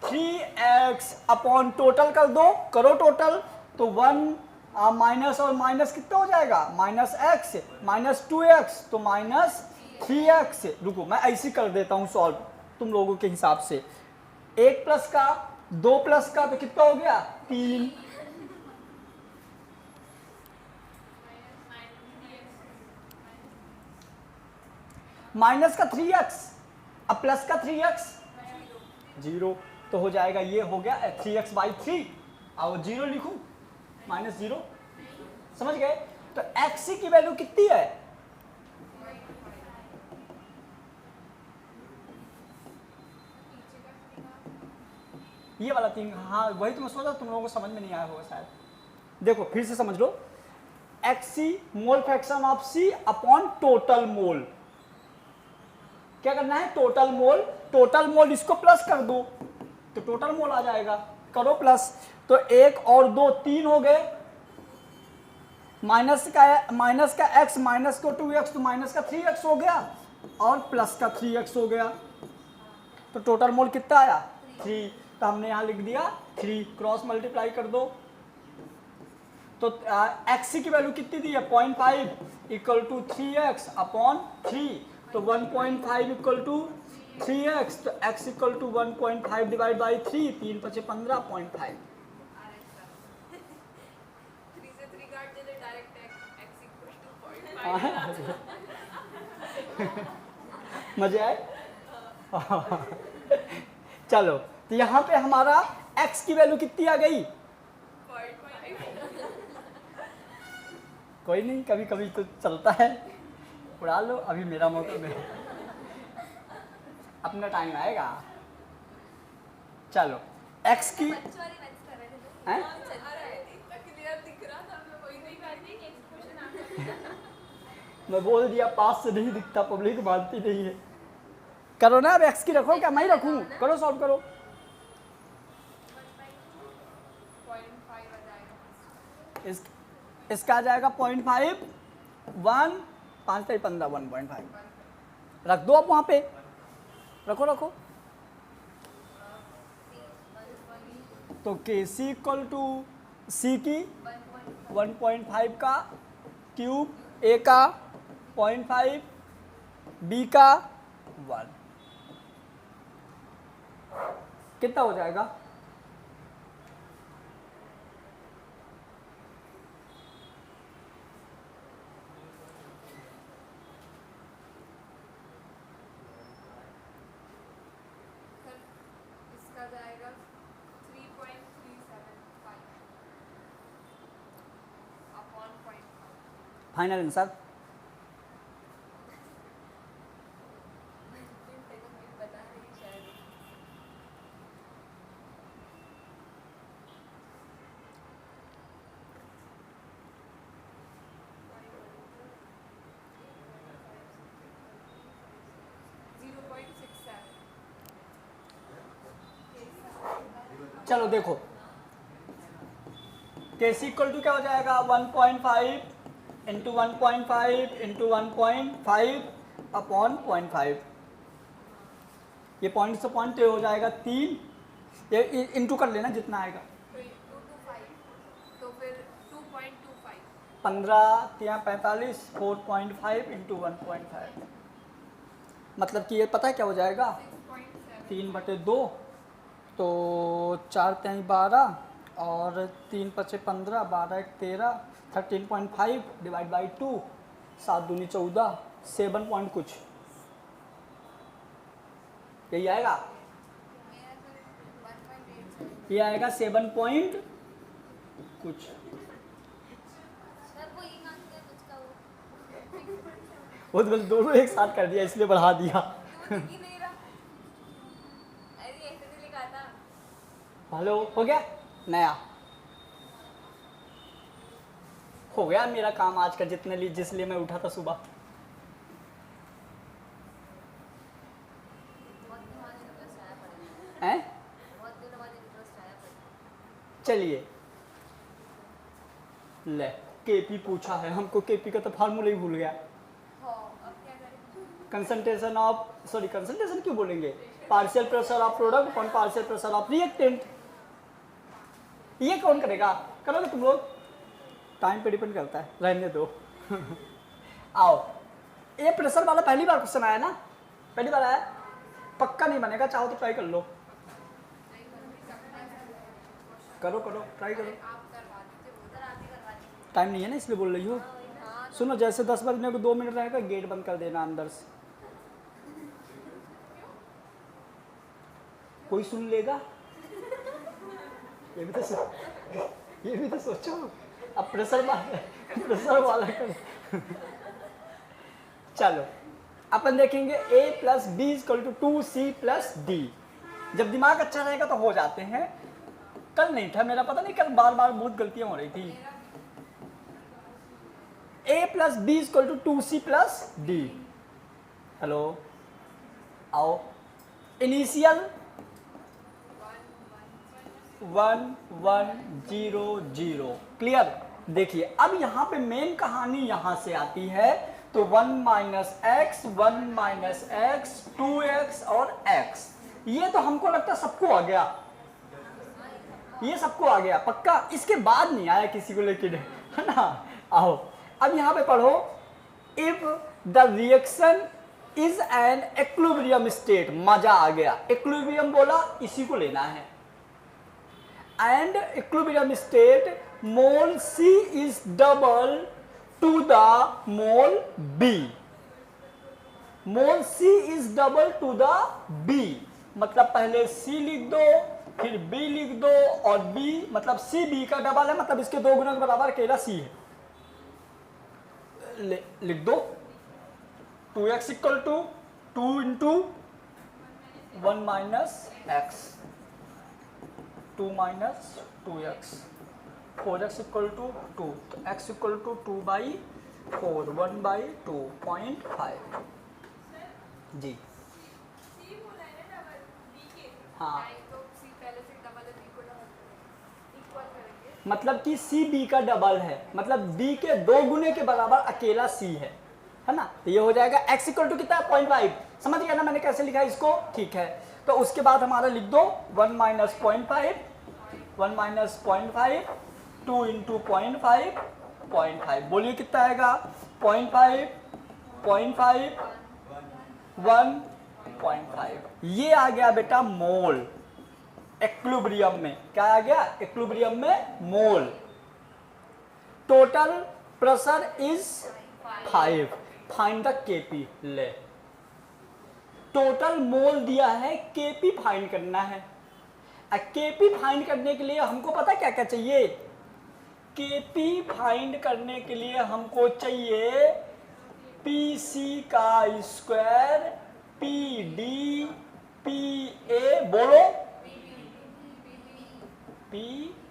S1: 3x अपॉन टोटल कर दो, करो टोटल, तो 1 माइनस और माइनस कितना हो जाएगा, माइनस x माइनस 2x तो माइनस 3x, रुको मैं ऐसे कर देता हूँ सॉल्व तुम लोगों के हिसाब से, 1 प्लस का 2 प्लस का तो कितना हो गया 3, माइनस का 3x, अब प्लस का 3x 0, तो हो जाएगा ये हो गया 3x बाई 3, और 0 लिखूं माइनस 0, समझ गए। तो XC की वैल्यू कितनी है, ये वाला 3, हाँ वही तो मैं सोचा तुम लोगों को समझ में नहीं आया होगा शायद, देखो फिर से समझ लो, XC mole fraction of C upon total मोल, क्या करना है टोटल मोल, टोटल मोल इसको प्लस कर दो तो टोटल मोल आ जाएगा, करो प्लस, तो 1 और 2 3 हो गए, माइनस का x माइनस को 2x तो माइनस का 3x हो गया और प्लस का 3x हो गया, तो टोटल मोल कितना आया 3, तो हमने यहाँ लिख दिया 3, क्रॉस मल्टीप्लाई कर दो, तो XC की वैल्यू कितनी दी है 0.5 इक्वल टू 3x अपॉन 3, तो 1.5 इक्वल टू 3x, तो x इक्वल टू 1.5 डिवाइड बाई 3, 3 × 15.5, मजे आए चलो तो यहाँ पे हमारा x की वैल्यू कितनी आ गई, कोई नहीं कभी कभी तो चलता है, उड़ा लो, अभी मेरा मौका में अपना टाइम आएगा, चलो x की हैं? मैं बोल दिया पास से नहीं दिखता, पब्लिक मानती नहीं है। करो ना, अब एक्स की रखो, क्या मैं ही रखूँ? करो, सॉल्व करो।
S2: 0.5 आ जाएगा।
S1: इसका आ जाएगा 0.5, 1, 5 3 15, 1.5 रख दो आप वहाँ पे, रखो रखो। तो के सी इक्वल टू सी की 1.5 का क्यूब, ए का 0.5, बी का 1, कितना हो जाएगा?
S2: सर इसका जाएगा 3.375 अपॉन 0.5।
S1: Final answer?
S2: बता रही शायद।
S1: चलो देखो, के सी इक्वल टू क्या हो जाएगा? 1.5 इंटू 1.5 इंटू 1.5 अपॉन 0.5, ये पॉइंट से पॉइंट हो जाएगा 3, ये इंटू कर लेना जितना आएगा।
S2: 225 तो फिर 2.25
S1: 15 या 45, 4.5 इंटू 1.5, मतलब कि ये पता है क्या हो जाएगा?
S2: 6.7
S1: 3/2, तो 4 3 12 और 3 5 15, 12 1 13, 13.5 डिवाइड बाई 2, 7 दूनी 14, 7 पॉइंट कुछ, यही आएगा।
S2: मेरा सर 1.8
S1: ये आएगा 7 पॉइंट कुछ।
S2: सर वो ही मांगते हैं कुछ का
S1: वो तो बस दोनों एक साथ कर दिया इसलिए बढ़ा दिया।
S2: वो दिख ही नहीं रहा। अरे ऐसे तो लिखा था।
S1: हेलो, हो गया नया? हो गया मेरा काम आज का, जिसलिए मैं उठा था सुबह।
S2: बहुत दिनों बाद इंटरेस्ट आया पड़ेगा।
S1: हैं?
S2: बहुत दिनों बाद इंटरेस्ट आया पड़ेगा।
S1: चलिए, ले केपी पूछा है हमको, केपी का तो फार्मूला ही भूल गया।
S2: हाँ अब क्या करें?
S1: कंसंट्रेशन ऑफ, सॉरी कंसंट्रेशन क्यों बोलेंगे, partial pressure of product upon partial pressure of reactant. ये कौन करेगा? करोगे तुम लोग? टाइम पे डिपेंड करता है, रहने दो। आओ, ये प्रेशर वाला पहली बार क्वेश्चन आया ना? पहली बार आया, पक्का नहीं बनेगा, चाहो तो ट्राई कर लो। करो करो, ट्राई करो।
S2: आप करवा दीजिए, उधर आके करवा दीजिए।
S1: टाइम नहीं है ना इसलिए बोल रही हो।
S2: हाँ
S1: सुनो, जैसे 10 बजने को 2 मिनट रहेगा, गेट बंद कर देना अंदर से। कोई सुन लेगा? ये भी तो सोचो। अब प्रेशर वाला करो। चलो अपन देखेंगे a plus B equal to 2c plus D. जब दिमाग अच्छा रहेगा तो हो जाते हैं। कल नहीं था मेरा, पता नहीं कल बार बार बहुत गलतियां हो रही थी। a plus B equal to 2c plus D. Hello, आओ, इनिशियल 1 1 0 0, क्लियर। देखिए अब यहाँ पे मेन कहानी यहाँ से आती है, तो 1 minus x, 1 minus x, 2x और x, ये तो हमको लगता है सबको आ गया, ये सबको आ गया पक्का। इसके बाद नहीं आया किसी को लेके, है ना। आओ अब यहाँ पे पढ़ो, if the reaction is an equilibrium state, मजा आ गया। इक्विलिब्रियम बोला, इसी को लेना है। And equilibrium state, mole C is double to the mole B. Mole C is double to the B, मतलब पहले C लिख दो, फिर B लिख दो, और B मतलब C B का डबल है, मतलब इसके 2 गुना के बराबर अकेला C है। लिख दो 2x equal to 2 into 1 minus X, 2 minus 2x, 4x equal to 2, तो x इक्वल टू 2 बाई 4 1/2.5 जी।
S2: सी बोला है ना डबल बी के
S1: हाँ।
S2: नहीं तो सी पहले से डबल है बी को डबल करेंगे इक्वल करेंगे
S1: मतलब कि सी बी का डबल है, मतलब बी के 2 गुने के बराबर अकेला सी है ना। तो ये हो जाएगा x इक्वल टू कितना है 0.5। समझ गया ना मैंने कैसे लिखा इसको, ठीक है। तो उसके बाद हमारा लिख दो 1 माइनस 0.5 1 माइनस 0.5 2 इंटू 0.5 बोलिए कितना आएगा 0.5 0.5 1.5। ये आ गया बेटा मोल एक्विलिब्रियम में। क्या आ गया एक्विलिब्रियम में मोल। Total pressure is 5। Find the KP. ले टोटल मोल दिया है, केपी फाइंड करना है। केपी फाइंड करने के लिए हमको पता क्या क्या चाहिए। केपी फाइंड करने के लिए हमको चाहिए पीसी का square P D P A बोलो पी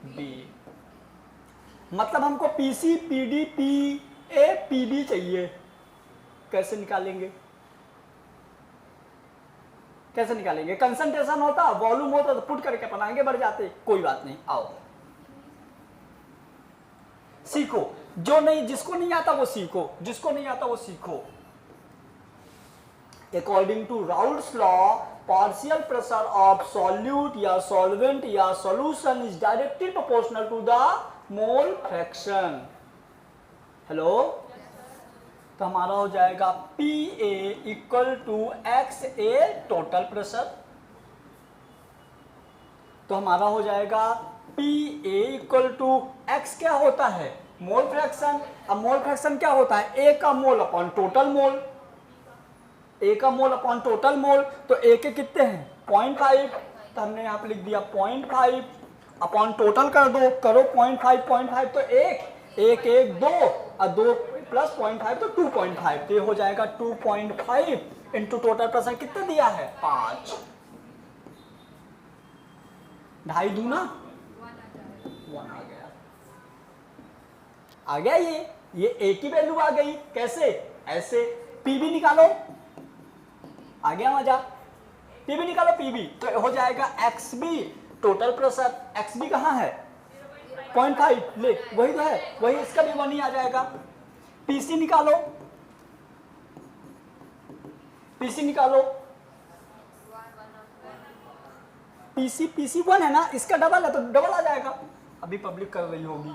S1: बी। मतलब हमको PC P D P A P B चाहिए। कैसे निकालेंगे, कैसे निकालेंगे। कंसंट्रेशन होता, वॉल्यूम होता तो पुट करके अपन आगे बढ़ जाते। कोई बात नहीं, आओ सीखो। जो नहीं, जिसको नहीं आता वो सीखो, जिसको नहीं आता वो सीखो। According to Raoult's law partial pressure of solute या सॉल्वेंट या solution is directly proportional to the mole fraction. Hello, तो हमारा हो जाएगा P A equal to X A total pressure. तो हमारा हो जाएगा P A equal to X क्या होता है मोल फ्रैक्शन। अब मोल फ्रैक्शन क्या होता है ए का मोल अपॉन टोटल मोल। ए का मोल अपॉन टोटल मोल, तो ए के कितने हैं 0.5। तो हमने यहाँ पे लिख दिया 0.5 अपॉन टोटल कर दो, करो 0.5 तो एक एक एक दो और 2 प्लस 0.5 तो 2.5। तो ये हो जाएगा 2.5 इंटू टोटल प्रेशर कितना दिया है 5। 2.5 दूना 1 आ गया। आ गया ये एक ही वैल्यू आ गई। कैसे, ऐसे पीबी निकालो, आ गया मजा। पीबी निकालो पीबी, तो हो जाएगा X B total pressure. X B कहाँ है 0.5, ले वही तो है, वही इसका भी 1 ही आ जाएगा। पीसी निकालो, पीसी निकालो, पीसी पीसी 1 है ना, इसका डबल है तो डबल आ जाएगा। अभी पब्लिक कर रही होगी।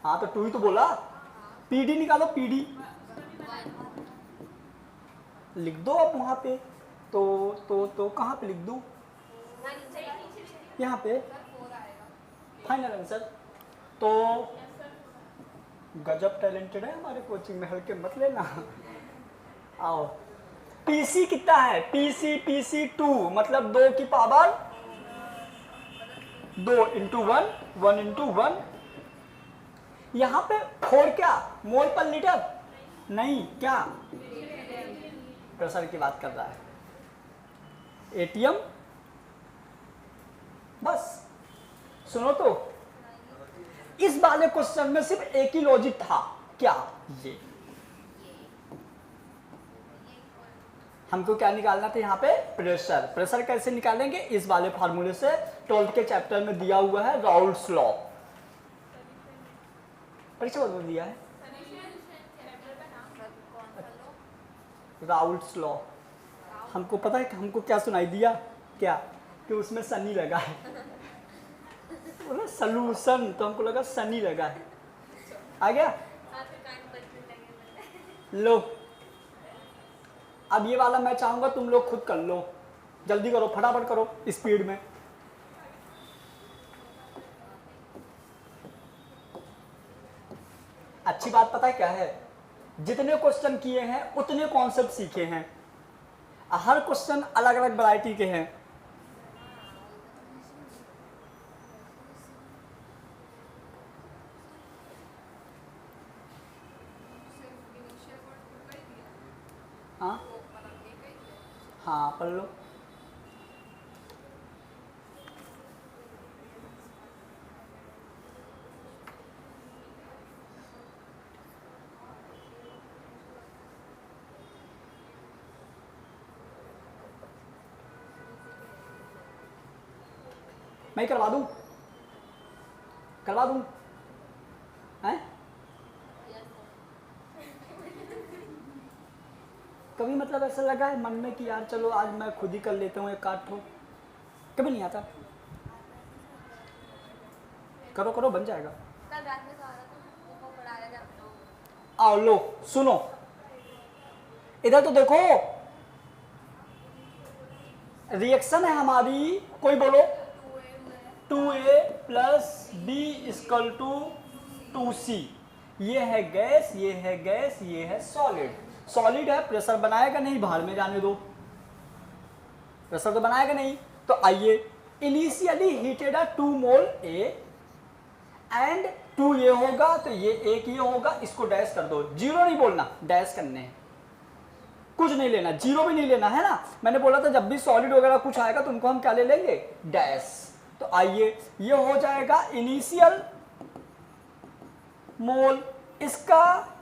S1: हाँ तो 2 ही तो बोला। पीडी निकालो, पीडी लिख दो आप वहां पे। तो कहाँ पे लिख दूं, यहाँ पे फाइनल आंसर। तो गजब टैलेंटेड है हमारे कोचिंग में, हल्के मत लेना। आओ पीसी कितना है, पीसी 2 मतलब 2 की पावर 2 इंटू 1 1 इंटू 1। यहाँ पे 4 क्या मोल पर लीटर नहीं, क्या प्रेशर की बात कर रहा है। एटीएम बस सुनो तो, इस वाले क्वेश्चन में सिर्फ एक ही लॉजिक था, क्या ये हमको क्या निकालना था यहाँ पे प्रेशर। प्रेशर कैसे निकालेंगे इस वाले फार्मूले से, 12th के चैप्टर में दिया हुआ है राउल्ट्स लॉ। परीक्षा में दिया है राउल्ट्स लॉ। हमको पता है कि हमको क्या सुनाई दिया, क्या कि उसमें सनी लगा है, बोला सलूशन, तो हमको लगा सनी लगा है। आ गया, लो अब ये वाला मैं चाहूंगा तुम लोग खुद कर लो, जल्दी करो, फटाफट करो स्पीड में। अच्छी बात पता है क्या है, जितने क्वेश्चन किए हैं उतने कॉन्सेप्ट सीखे हैं। हर क्वेश्चन अलग अलग वैरायटी के हैं। हाँ हाँ पढ़ लो। मैं ही करवा दूं, करवा दूं हैं? कभी मतलब ऐसा लगा है मन में कि यार चलो आज मैं खुद ही कर लेता हूँ एक आध ठो? कभी नहीं आता? करो करो, बन जाएगा।
S2: कल रात में सो रहा था, वो पढ़ा रहा था।
S1: आओ लो सुनो, इधर तो देखो, रिएक्शन है हमारी, कोई बोलो 2a plus B equal to 2c। ये है गैस, ये है गैस, ये है सॉलिड। सॉलिड है, प्रेशर बनाएगा नहीं, बाहर में जाने दो, प्रेशर तो बनाएगा नहीं। तो आइए, initially heated 2 mole A and 2 ये होगा, तो ये एक ये होगा, इसको डैश कर दो, जीरो नहीं बोलना, डैश करने हैं, कुछ नहीं लेना, जीरो भी नहीं लेना है ना। मैंने बोला था जब भी सॉलिड वगैरह कुछ आएगा तो उनको हम क्या ले लेंगे, डैश। तो आइए, ये हो जाएगा इनिशियल मोल। इसका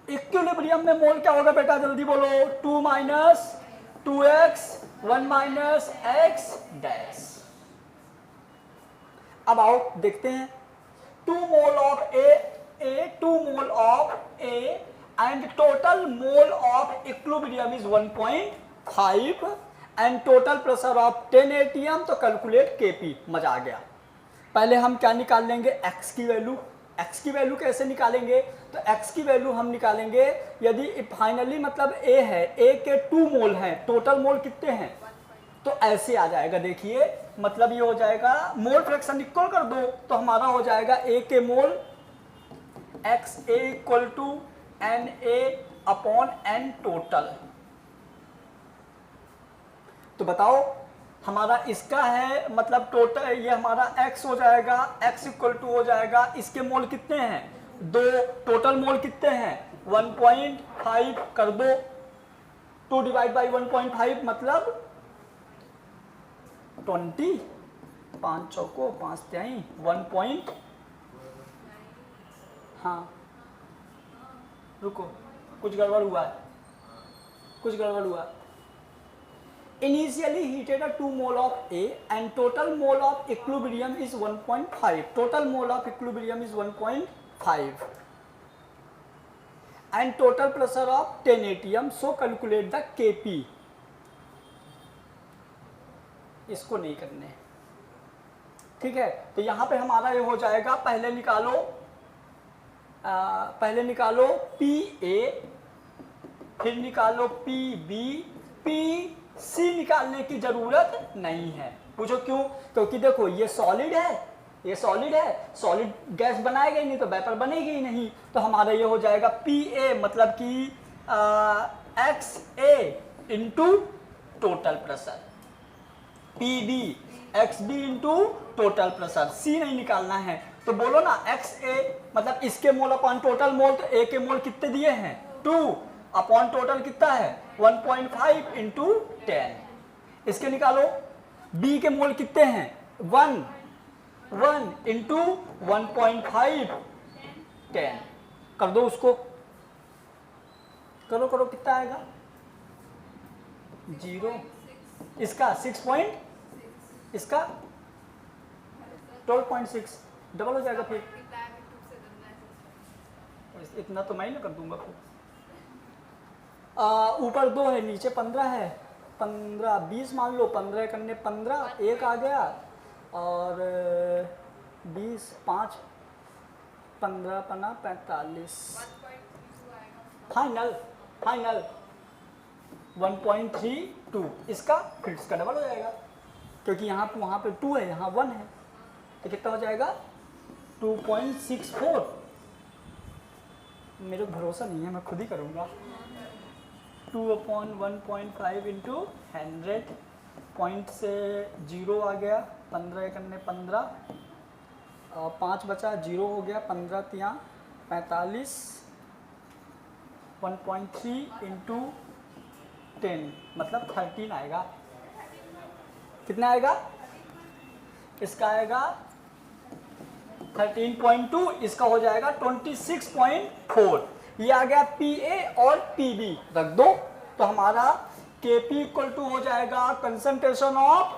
S1: इक्विलिब्रियम में मोल क्या होगा बेटा, जल्दी बोलो, 2 minus 2x 1 minus x dash. अब आओ देखते हैं, 2 mole of A 2 mole of A and total mole of equilibrium is 1.5 and total pressure of 10 atm। तो कैलकुलेट Kp। मजा आ गया। पहले हम क्या निकाल लेंगे, x की वैल्यू। x की वैल्यू कैसे निकालेंगे, तो x की वैल्यू हम निकालेंगे, यदि फाइनली मतलब A है, A के 2 मोल हैं, टोटल मोल कितने हैं, तो ऐसे आ जाएगा। देखिए मतलब ये हो जाएगा, मोल फ्रैक्शन इक्वल कर दो तो हमारा हो जाएगा A के मोल XA equal to NA upon N total. तो बताओ हमारा इसका है मतलब टोटल, ये हमारा x हो जाएगा, x इक्वल टू हो जाएगा, इसके मोल कितने हैं 2, टोटल मोल कितने हैं 1.5 कर दो, 2 डिवाइड बाई 1.5 मतलब 20, 5 चौको 5 त्याई 1. हाँ रुको, कुछ गड़बड़ हुआ है, कुछ गड़बड़ हुआ। Initially heated 2 mole of A and total mole of equilibrium is 1.5. Total mole of equilibrium is 1.5 and total pressure of 10 atm. So calculate the Kp. इसको नहीं करने, ठीक है। तो यहाँ पे हमारा ये हो जाएगा, पहले निकालो PA, फिर निकालो PB, PC निकालने की जरूरत नहीं है। पूछो क्यों, क्योंकि देखो ये सॉलिड है, ये सॉलिड है, सॉलिड गैस बनाएगा ही नहीं तो वेपर बनेगी ही नहीं। तो हमारा ये हो जाएगा PA मतलब कि XA into total pressure, PB XB into total pressure, C नहीं निकालना है। तो बोलो ना XA मतलब इसके मोल अपॉन टोटल मोल, तो A के मोल कितने दिए हैं 2 अपॉन टोटल कितना है 1.5 इंटू 10। इसके निकालो B के मोल कितने हैं 1 इंटू 1.5 10 कर दो उसको, करो करो कितना आएगा 0, इसका 6 इसका 12.6 डबल हो जाएगा। फिर इतना तो मैं ही ना कर दूंगा। फिर ऊपर 2 है, नीचे 15 है, 15 20 मान लो, 15 करने 15 एक आ गया और 20 5 15 पना 45 फाइनल 1.32। इसका फिर इसका डबल हो जाएगा, क्योंकि यहाँ वहाँ पे 2 है, यहाँ 1 है, तो कितना हो जाएगा 2.64। मेरे को भरोसा नहीं है, मैं खुद ही करूँगा। 2 अपॉन 1.5 इंटू 100, पॉइंट से 0 आ गया, 15 करने 15 और 5 बचा, 0 हो गया, 15 तियाँ 45, 1.3 इंटू 10 मतलब 13 आएगा। कितना आएगा, इसका आएगा 13.2, इसका हो जाएगा 26.4। ये आ गया PA और PB रख दो, तो हमारा KP इक्वल टू हो जाएगा कंसंट्रेशन ऑफ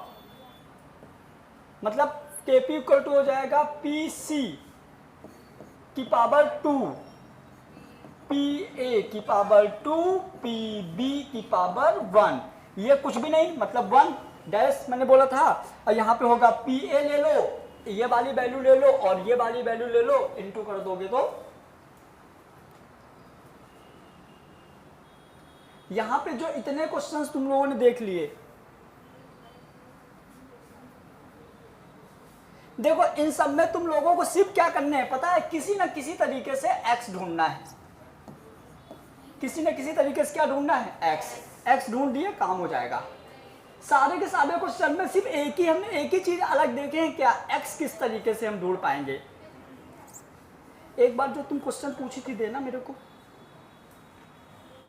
S1: मतलब केपी इक्वल टू हो जाएगा पी सी की पावर 2, पी ए की पावर 2, पी बी की पावर 1। ये कुछ भी नहीं, मतलब 1 डैश मैंने बोला था, और यहाँ पे होगा पी ए ले लो, ये वाली वैल्यू ले लो और ये वाली वैल्यू ले लो, इनटू कर दोगे तो यहां पे जो इतने क्वेश्चंस तुम लोगों ने देख लिए, देखो इन सब में तुम लोगों को सिर्फ क्या करना है पता है, किसी ना किसी तरीके से x ढूंढना है, किसी न किसी तरीके से क्या ढूंढना है, x ढूंढ दिए काम हो जाएगा। सारे के सारे क्वेश्चन में सिर्फ हमने एक ही चीज अलग देखे हैं, क्या x किस तरीके से हम ढूंढ पाएंगे। एक बार जो तुम क्वेश्चन पूछी थी देना मेरे को।